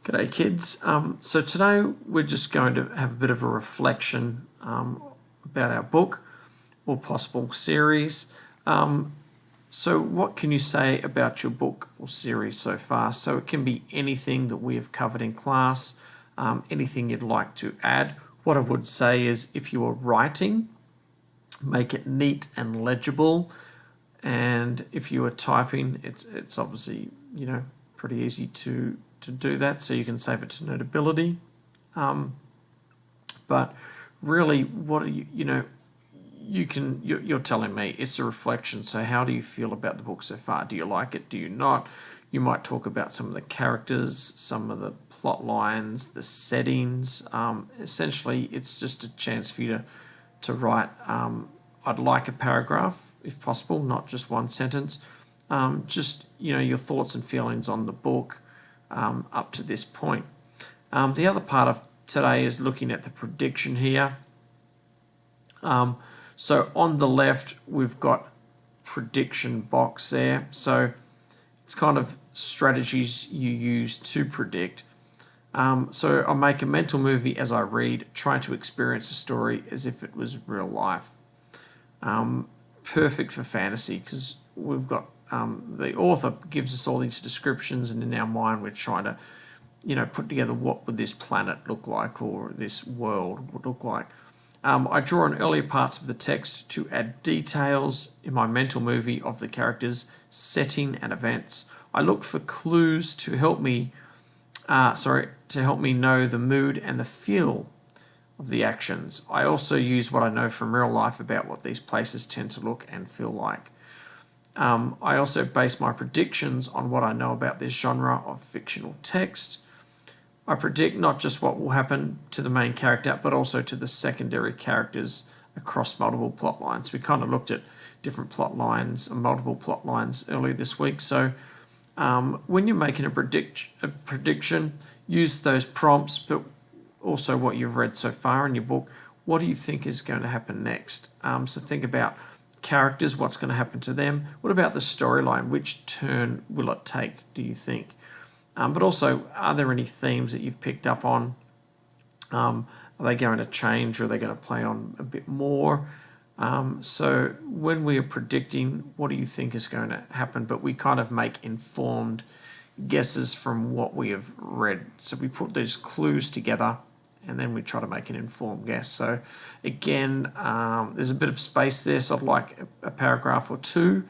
G'day kids. So today we're just going to have a bit of a reflection about our book or possible series. So what can you say about your book or series so far? So it can be anything that we have covered in class, anything you'd like to add. What I would say is if you are writing, make it neat and legible. And if you are typing, it's obviously, pretty easy to do that, so you can save it to Notability. But really, what are you're telling me it's a reflection. So how do you feel about the book so far? Do you like it? Do you not? You might talk about some of the characters, some of the plot lines, the settings. Essentially, it's just a chance for you to write. I'd like a paragraph, if possible, not just one sentence. Just your thoughts and feelings on the book up to this point. The other part of today is looking at the prediction here. So on the left, we've got prediction box there. So it's kind of strategies you use to predict. So I'll make a mental movie as I read, trying to experience a story as if it was real life. Perfect for fantasy because we've got the author gives us all these descriptions, and in our mind we're trying to put together what would this planet look like or this world would look like. I draw on earlier parts of the text to add details in my mental movie of the characters, setting and events. I look for clues to help me know the mood and the feel of the actions. I also use what I know from real life about what these places tend to look and feel like. I also base my predictions on what I know about this genre of fictional text. I predict not just what will happen to the main character, but also to the secondary characters across multiple plot lines. We kind of looked at different plot lines and multiple plot lines earlier this week. So when you're making a prediction, use those prompts, but also what you've read so far in your book. What do you think is going to happen next? So think about characters, what's going to happen to them. What about the storyline? Which turn will it take, do you think? But also, are there any themes that you've picked up on? Are they going to change, or are they going to play on a bit more? So when we are predicting, what do you think is going to happen? But we kind of make informed guesses from what we have read. So we put these clues together and then we try to make an informed guess. So again, there's a bit of space there, so I'd like a paragraph or two,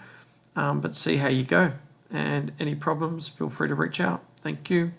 but see how you go. And any problems, feel free to reach out. Thank you.